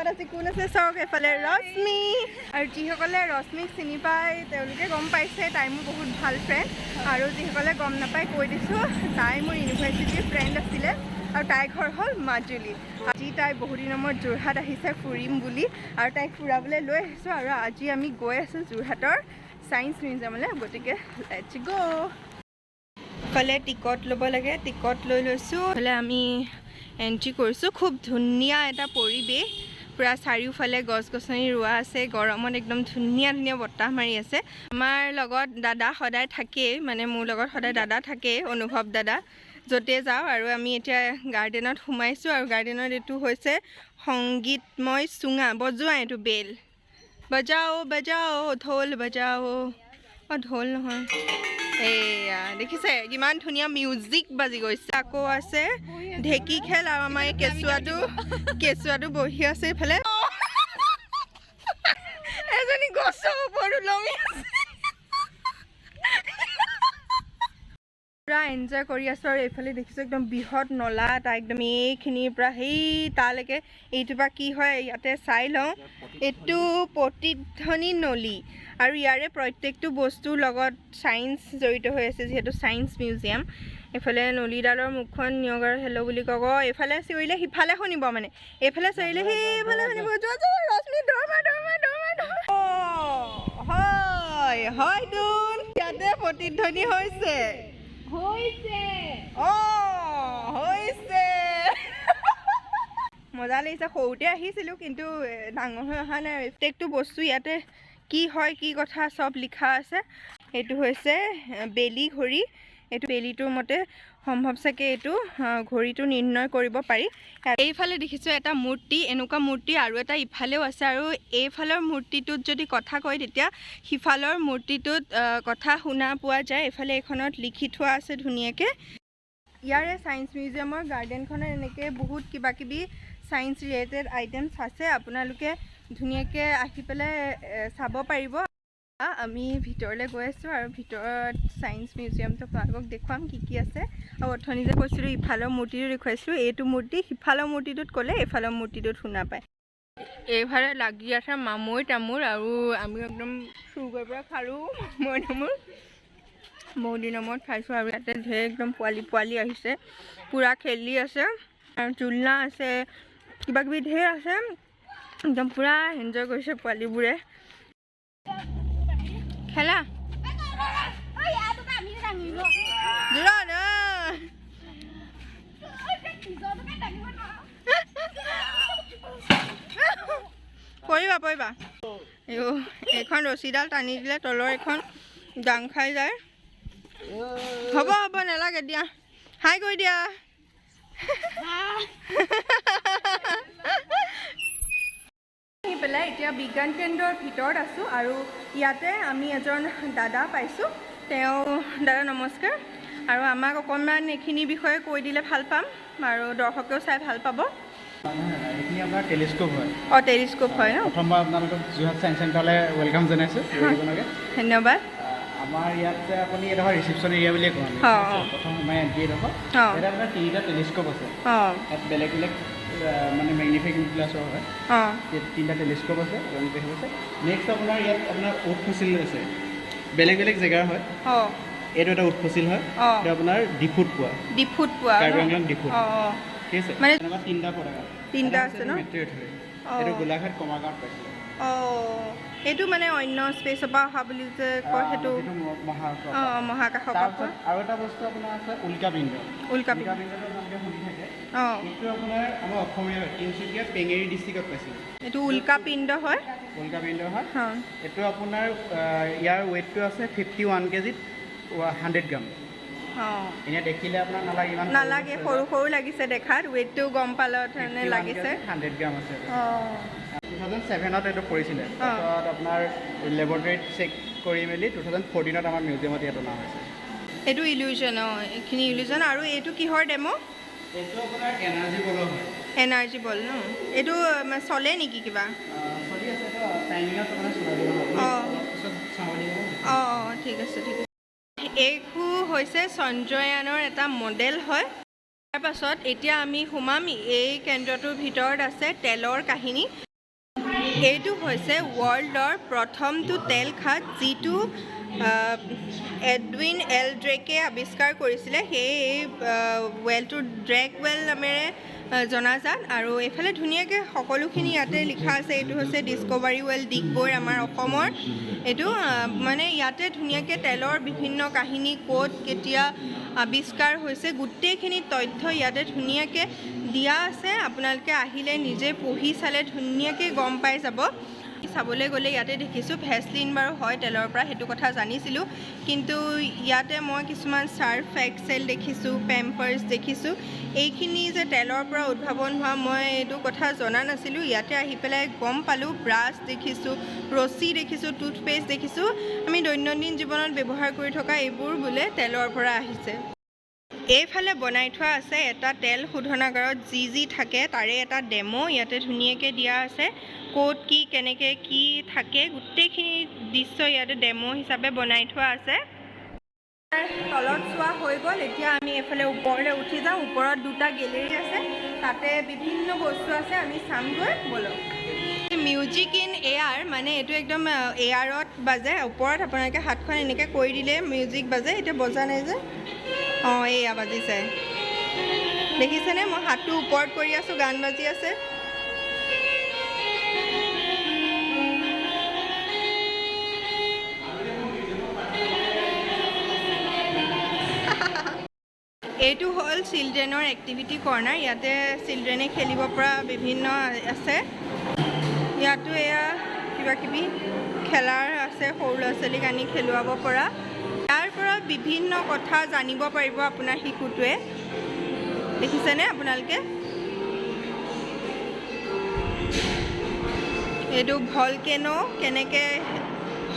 আজি কোন আছে চাওক এফালে ৰশ্মি আৰু যিসকলে ৰশ্মিক চিনি পায় তেওঁলোকে গম পাইছে তাই মোৰ বহুত ভাল ফ্ৰেণ্ড আৰু যিসকলে গম নাপায় কৈ দিছোঁ তাই মোৰ ইউনিভাৰ্চিটিৰ ফ্ৰেণ্ড আছিলে আৰু তাইৰ ঘৰ হ'ল মাজুলী আজি তাই বহুত দিনৰ মূৰত যোৰহাট আহিছে ফুৰিম বুলি আৰু তাইক ফুৰাবলৈ লৈ আহিছোঁ আৰু আজি আমি গৈ আছোঁ যোৰহাটৰ ছায়েন্স মিউজিয়ামলৈ গতিকে লেটছ গো ইফালে টিকট ল'ব লাগে টিকট লৈ লৈছোঁ ইফালে আমি এণ্ট্ৰি কৰিছোঁ খুব ধুনীয়া এটা পৰিৱেশ পুৰা চাৰিওফালে গছ গছনি ৰোৱা আছে গৰমত একদম ধুনীয়া ধুনীয়া বতাহ মাৰি আছে আমাৰ লগত দাদা সদায় থাকেই মানে মোৰ লগত সদায় দাদা থাকেই অনুভৱ দাদা য'তে যাওঁ আৰু আমি এতিয়া গাৰ্ডেনত সোমাইছোঁ আৰু গাৰ্ডেনত এইটো হৈছে সংগীতময় চুঙা বজোৱা এইটো বেল বজাও বজাও ঢোল বজাও অঁ ঢোল নহয় এয়া দেখিছে কিমান ধুনীয়া মিউজিক বাজি গৈছে আকৌ আছে ঢেঁকী খেল আৰু আমাৰ এই কেঁচুৱাটো বহি আছে এইফালে এজনী গছৰ ওপৰত ওলমি আছে পুৰা এনজয় কৰি আছোঁ আৰু এইফালে দেখিছোঁ একদম বৃহৎ নলা এটা একদম এইখিনিৰ পৰা সেই তালৈকে এইটোৰ পৰা কি হয় ইয়াতে চাই লওঁ এইটো প্ৰতিধ্বনি নলী আৰু ইয়াৰে প্ৰত্যেকটো বস্তুৰ লগত ছায়েন্স জড়িত হৈ আছে যিহেতু ছায়েন্স মিউজিয়াম এইফালে নলীডালৰ মুখখন নিয়গ আৰু হেল্ল' বুলি ক'ব এইফালে চিঞৰিলে সিফালে শুনিব মানে এইফালে চিঞৰিলে সেইফালে শুনিব ৰশ্মি দৌৰ হয় হয়তোন ইয়াতে প্ৰতিধ্বনি হৈছে মজা লাগিছে সৰুতে আহিছিলোঁ কিন্তু ডাঙৰ হৈ অহা নাই প্ৰত্যেকটো বস্তু ইয়াতে কি হয় কি কথা চব লিখা আছে এইটো হৈছে বেলি ঘড়ী এইটো বেলিটোৰ মতে সম্ভৱ চাগে এইটো ঘড়ীটো নিৰ্ণয় কৰিব পাৰি এইফালে দেখিছোঁ এটা মূৰ্তি এনেকুৱা মূৰ্তি আৰু এটা ইফালেও আছে আৰু এইফালৰ মূৰ্তিটোত যদি কথা কয় তেতিয়া সিফালৰ মূৰ্তিটোত কথা শুনা পোৱা যায় এইফালে এইখনত লিখি থোৱা আছে ধুনীয়াকৈ ইয়াৰে ছায়েন্স মিউজিয়ামৰ গাৰ্ডেনখনত এনেকৈ বহুত কিবা কিবি ছায়েন্স ৰিলেটেড আইটেমছ আছে আপোনালোকে ধুনীয়াকৈ আহি পেলাই চাব পাৰিব আমি ভিতৰলৈ গৈ আছোঁ আৰু ভিতৰত ছায়েন্স মিউজিয়ামটো আপোনালোকক দেখুৱাম কি কি আছে আৰু অথনি যে কৈছিলোঁ ইফালৰ মূৰ্তিটো দেখুৱাইছিলোঁ এইটো মূৰ্তি সিফালৰ মূৰ্তিটোত ক'লে এইফালৰ মূৰ্তিটোত শুনা পায় এইফালে লাগি আছে মামৈ তামোল আৰু আমি একদম চুৰ কৰি পৰা খালোঁ মামৈ তামোল বহুত দিনৰ মূৰত খাইছোঁ আৰু ইয়াতে ঢেৰ একদম পোৱালি আহিছে পূৰা খেলি আছে আৰু জোলনা আছে কিবা কিবি ঢেৰ আছে একদম পূৰা এনজয় কৰিছে পোৱালিবোৰে খেলা পৰিবা এইখন ৰছীডাল টানি দিলে তলৰ এখন দাং খাই যায় হ'ব নালাগে দিয়া হাই কৰি দিয়া পেলাই এতিয়া বিজ্ঞান কেন্দ্ৰৰ ভিতৰত আছোঁ আৰু ইয়াতে আমি এজন দাদা পাইছোঁ তেওঁ দাদা নমস্কাৰ আৰু আমাক অকণমান এইখিনি বিষয়ে কৈ দিলে ভাল পাম আৰু দৰ্শকেও চাই ভাল পাব এইখিনি আপোনাৰ টেলিস্কোপ হয় অঁ টেলিস্কোপ হয় ন প্ৰথমবাৰ আপোনালোকক যোৰহাট ছায়েন্স চেণ্টাৰলৈ ৱেলকাম জনাইছোঁ ধন্যবাদ আমাৰ ইয়াতে আপুনি এডোখৰ ৰিচিপশ্যন এৰিয়া বুলিয়ে কওঁ প্ৰথম সোমাই এণ্ট্ৰি এডোখৰ ইয়াতে আপোনাৰ তিনিটা টেলিস্কোপ আছে ইয়াত বেলেগ বেলেগ মানে মেগনিফিকেশ্যন গ্লাছৰ হয় তিনিটা টেলিস্কোপ আছে নেক্সট আপোনাৰ ইয়াত আপোনাৰ উট ফচিল আছে বেলেগ বেলেগ জেগাৰ হয় এইটো এটা উট ফচিল হয় এইটো আপোনাৰ ডিফুট পোৱা কাৰ্বি আংলং ডিফুট ঠিক আছে মানে তিনিটা আছে ন এইটো গোলাঘাট কমাৰগাঁৱত পাইছিলে এইটো মানে অন্য স্পেচৰ পৰা অহা বুলি যে কয় সেইটো মহাকাশৰ পৰা আৰু এটা বস্তু আপোনাৰ আছে উল্কাপিণ্ডটো শুনি থাকে এইটো আপোনাৰ আমাৰ অসমীয়া তিনিচুকীয়া পেঙেৰি ডিষ্ট্ৰিক্টত পাইছিলে এইটো উল্কাপিণ্ড হয় এইটো আপোনাৰ ইয়াৰ ৱেইটটো আছে 51 কেজিত 100 গ্ৰাম এনে দেখিলে আপোনাৰ নালাগে সৰু সৰু লাগিছে দেখাত ৱেইটটো গম পালত লাগিছে 100 গ্ৰাম আছে 2007ত এইটো পৰিছিলে তাৰপিছত আপোনাৰ লেবৰেটৰীত চেক কৰি মেলি 2014ত আমাৰ মিউজিয়ামত ইয়াত অনা হৈছে এইটো ইলিউজন এইখিনি ইলিউজন আৰু এইটো কিহৰ ডেমো এইটো আপোনাৰ এনাৰ্জি বলৰ হয় এনাৰ্জি বল ন এইটো চলে নেকি কিবা চলি আছে টাইমিঙত আপোনাৰ ঠিক আছে এইটো হৈছে চন্দ্ৰয়ানৰ এটা মডেল হয় তাৰ পাছত এতিয়া আমি সোমাম এই কেন্দ্ৰটোৰ ভিতৰত আছে তেলৰ কাহিনী এইটো হৈছে ৱৰ্ল্ডৰ প্ৰথমটো তেল খাদ যিটো এডউইন এল ড্ৰেকে আৱিষ্কাৰ কৰিছিলে। সেই ৱেলটো ড্ৰেক ৱেল নামেৰে জনাজাত। আৰু এইফালে ধুনীয়াকৈ সকলোখিনি ইয়াতে লিখা আছে। এইটো হৈছে ডিস্কভাৰী ৱেল ডিগবৈৰ আমাৰ অসমৰ। এইটো মানে ইয়াতে ধুনীয়াকৈ তেলৰ বিভিন্ন কাহিনী ক'ত কেতিয়া আৱিষ্কাৰ হৈছে গোটেইখিনি তথ্য ইয়াতে ধুনীয়াকৈ দিয়া আছে। আপোনালোকে আহিলে নিজে পঢ়ি চালে ধুনীয়াকৈ গম পাই যাব। চাবলৈ গ'লে ইয়াতে দেখিছোঁ ভেচলিন বাৰু হয় তেলৰ পৰা, সেইটো কথা জানিছিলোঁ। কিন্তু ইয়াতে মই কিছুমান চাৰ্ফ এক্সেল দেখিছোঁ, পেম্পাৰ্ছ দেখিছোঁ। এইখিনি যে তেলৰ পৰা উদ্ভাৱন হোৱা মই এইটো কথা জনা নাছিলোঁ। ইয়াতে আহি পেলাই গম পালোঁ। ব্ৰাছ দেখিছোঁ, ৰছী দেখিছোঁ, টুথপেষ্ট দেখিছোঁ। আমি দৈনন্দিন জীৱনত ব্যৱহাৰ কৰি থকা এইবোৰ বোলে তেলৰ পৰা আহিছে। এইফালে বনাই থোৱা আছে এটা তেল শোধনাগাৰত যি যি থাকে তাৰে এটা ডেমো ইয়াতে ধুনীয়াকৈ দিয়া আছে। ক'ত কি কেনেকৈ কি থাকে গোটেইখিনি দৃশ্য ইয়াতে ডেমো হিচাপে বনাই থোৱা আছে। তলত চোৱা হৈ গ'ল। এতিয়া আমি এইফালে ওপৰলৈ উঠি যাওঁ। ওপৰত দুটা গেলেৰী আছে, তাতে বিভিন্ন বস্তু আছে, আমি চামগৈ ব'লক। মিউজিক ইন এয়াৰ মানে এইটো একদম এয়াৰত বাজে। ওপৰত আপোনালোকে হাতখন এনেকৈ কৰি দিলে মিউজিক বাজে। এতিয়া বজা নাই যে, অঁ এয়া বাজিছে, দেখিছেনে? মই হাতটো ওপৰত কৰি আছোঁ, গান বাজি আছে। এইটো হ'ল চিলড্ৰেনৰ এক্টিভিটি কৰ্ণাৰ। ইয়াতে চিলড্ৰেনে খেলিব পৰা বিভিন্ন আছে। ইয়াতো এয়া কিবাকিবি খেলাৰ আছে, সৰু ল'ৰা ছোৱালীক আনি খেলুৱাব পৰা। ইয়াৰ পৰা বিভিন্ন কথা জানিব পাৰিব আপোনাৰ শিশুটোৱে। দেখিছেনে আপোনালোকে? এইটো ভলকেনো কেনেকৈ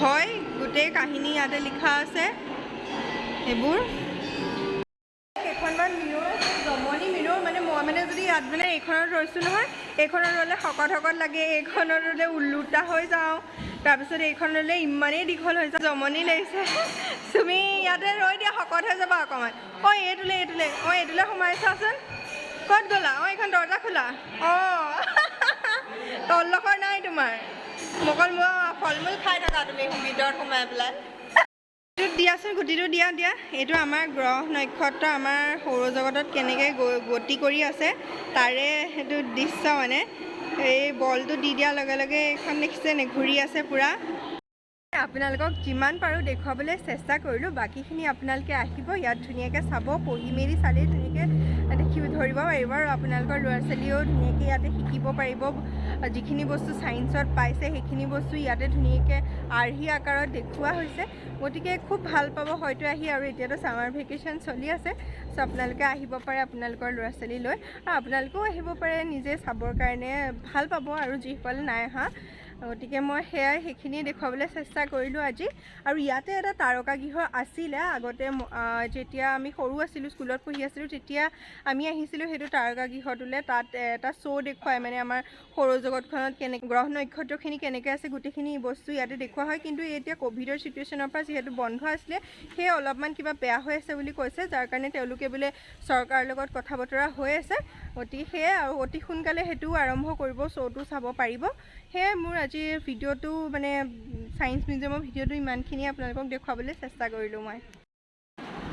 হয় গোটেই কাহিনী ইয়াতে লিখা আছে। এইবোৰ কেইখনমান মিৰ'ৰ আছে, জমনি মিৰ'ৰ। মানে মই মানে যদি ইয়াত মানে এইখনত ৰৈছোঁ নহয়, এইখনত ৰ'লে শকত লাগে, এইখনত ৰ'লে ওলোটা হৈ যাওঁ, তাৰপিছত এইখন ৰ'লে ইমানেই দীঘল হৈ যায়, জমনি লাগিছে। তুমি ইয়াতে ৰৈ দিয়া, শকত হৈ যাবা অকণমান। অঁ এইটোলে অঁ এইটোলে সোমাই চাচোন। ক'ত গ'লা? অঁ এইখন দৰ্জা খোলা। অঁ তলডোখৰ নাই তোমাৰ, অকল মই ফল মূল খাই থাকা তুমি ভিতৰত সোমাই পেলাই। দিয়াচোন গুটিটো দিয়া। এইটো আমাৰ গ্ৰহ নক্ষত্ৰ আমাৰ সৌৰজগতত কেনেকৈ গতি কৰি আছে তাৰে সেইটো দৃশ্য। মানে এই বলটো দি দিয়াৰ লগে লগে এইখন দেখিছে নে ঘূৰি আছে পূৰা। আপোনালোকক যিমান পাৰোঁ দেখুৱাবলৈ চেষ্টা কৰিলোঁ। বাকীখিনি আপোনালোকে আহিব, ইয়াত ধুনীয়াকৈ চাব, পঢ়ি মেলি চালেই ধুনীয়াকৈ ধৰিব পাৰিব। আৰু আপোনালোকৰ ল'ৰা ছোৱালীয়েও ধুনীয়াকৈ ইয়াতে শিকিব পাৰিব। যিখিনি বস্তু ছায়েন্সত পাইছে সেইখিনি বস্তু ইয়াতে ধুনীয়াকৈ আৰ্হি আকাৰত দেখুওৱা হৈছে। গতিকে খুব ভাল পাব হয়তো আহি। আৰু এতিয়াতো ছামাৰ ভেকেশ্যন চলি আছে, চ' আপোনালোকে আহিব পাৰে আপোনালোকৰ ল'ৰা ছোৱালী লৈ। আৰু আপোনালোকেও আহিব পাৰে নিজে চাবৰ কাৰণে, ভাল পাব। আৰু যিসকলে নাই অহা, গতিকে মই সেইখিনিয়ে দেখুৱাবলৈ চেষ্টা কৰিলোঁ আজি। আৰু ইয়াতে এটা তাৰকাগৃহ আছিলে আগতে, যেতিয়া আমি সৰু আছিলোঁ, স্কুলত পঢ়ি আছিলোঁ, তেতিয়া আমি আহিছিলোঁ সেইটো তাৰকাগৃহটোলৈ। তাত এটা শ্ব' দেখুৱাই, মানে আমাৰ সৌৰজগতখনত গ্ৰহ নক্ষত্ৰখিনি কেনেকৈ আছে গোটেইখিনি বস্তু ইয়াতে দেখুওৱা হয়। কিন্তু এতিয়া ক'ভিডৰ চিটুৱেশ্যনৰ পৰা যিহেতু বন্ধ আছিলে, সেয়ে অলপমান কিবা বেয়া হৈ আছে বুলি কৈছে, যাৰ কাৰণে তেওঁলোকে বোলে চৰকাৰৰ লগত কথা বতৰা হৈ আছে। গতিকে সেয়ে আৰু অতি সোনকালে সেইটোও আৰম্ভ কৰিব, শ্ব'টো চাব পাৰিব। সেয়ে মোৰ আজিৰ ভিডিঅ'টো মানে ছায়েন্স মিউজিয়ামৰ ভিডিঅ'টো ইমানখিনিয়ে আপোনালোকক দেখুৱাবলৈ চেষ্টা কৰিলোঁ মই।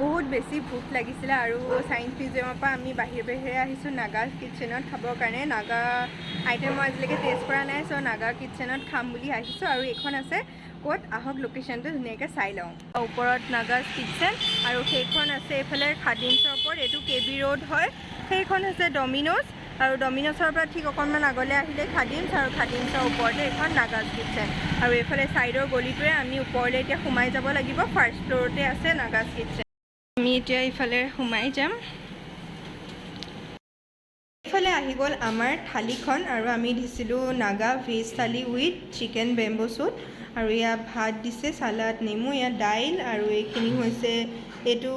বহুত বেছি ভোক লাগিছিলে আৰু ছায়েন্স মিউজিয়ামৰ পৰা আমি বাহিৰে আহিছোঁ নাগা কিটচেনত খাবৰ কাৰণে। নাগা আইটেম মই আজিলৈকে টেষ্ট কৰা নাই, চ' নাগা কিটচেনত খাম বুলি আহিছোঁ। আৰু এইখন আছে ক'ত, আহক লোকেশ্যনটো ধুনীয়াকৈ চাই লওঁ। ওপৰত নাগা কিটচেন আৰু সেইখন আছে এইফালে খাদিমছৰ ওপৰত, এইটো KB ৰোড হয়। সেইখন হৈছে ডমিন'জ, আৰু ডমিন'জৰ পৰা ঠিক অকণমান আগলৈ আহিলে খাদিমছ, আৰু খাদিমছৰ ওপৰতে এইখন নাগা কিটচেন। আৰু এইফালে ছাইডৰ গলিটোৱে আমি ওপৰলৈ এতিয়া সোমাই যাব লাগিব। ফাৰ্ষ্ট ফ্ল'ৰতে আছে নাগা কিটচেন। আমি এতিয়া ইফালে সোমাই যাম। এইফালে আহি গ'ল আমাৰ থালিখন, আৰু আমি দিছিলোঁ Naga veg thali with chicken bamboo shoot. আৰু ইয়াত ভাত দিছে, চালাড, নেমু, ইয়াত দাইল, আৰু এইখিনি হৈছে এইটো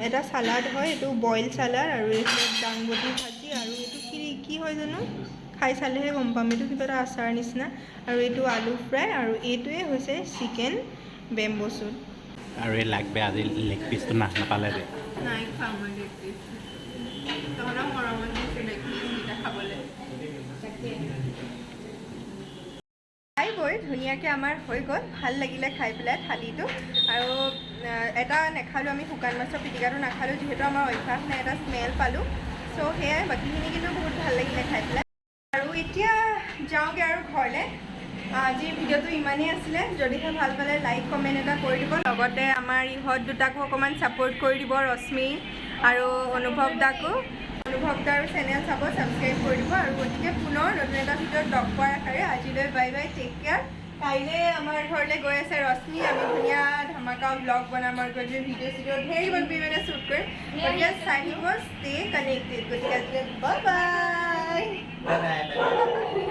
এটা চালাড হয়, এইটো বইল চালাড। আৰু এইফালে দাংবডি ভাজি, আৰু এইটো কি হয় জানো, খাই চালেহে গম পাম, এইটো কিবা এটা আচাৰ নিচিনা। আৰু এইটো আলু ফ্ৰাই, আৰু এইটোৱে হৈছে চিকেন বেম্বো চুট। আৰু এই লাগবে আজি লেগ পিচটো নাপালে যে নাই খাম মই লেগ পিচ, তহঁতৰ মৰমত দিছোঁ লেগ পিচ খাবলৈ। তাকে ধুনীয়াকৈ আমাৰ হৈ গ'ল ভাল লাগিলে খাই পেলাই থালিটো আৰু এটা নাখালোঁ আমি শুকান মাছৰ পিটিকাটো নাখালোঁ যিহেতু আমাৰ অভ্যাস নাই এটা স্মেল পালোঁ চ' সেয়াই বাকীখিনি কিন্তু বহুত ভাল লাগিলে খাই পেলাই আৰু এতিয়া যাওঁগৈ আৰু ঘৰলৈ আজিৰ ভিডিঅ'টো ইমানেই আছিলে যদিহে ভাল পালে লাইক কমেণ্ট এটা কৰি দিব লগতে আমাৰ ইহঁত দুটাকো অকণমান ছাপোৰ্ট কৰি দিব ৰশ্মি আৰু অনুভৱ দাকো অনুভৱ দাৰ চেনেল চাব ছাবস্ক্ৰাইব কৰি দিব আৰু গতিকে পুনৰ নতুন এটা ভিডিঅ'ত লগ পোৱাৰ আশাৰে আজিলৈ বাই বাই টেক কেয়াৰ কাইলৈ আমাৰ ঘৰলৈ গৈ আছে ৰশ্মি আমি ধুনীয়া ধামাকা ব্লগ বনাম আৰু গতিকে ভিডিঅ' চিডিঅ' ধেৰ কিবা কিবি মানে শ্বুট কৰিম গতিকে চাই থাকিব ষ্টে কানেক্টেড গতিকে আজিলৈ বাই বাই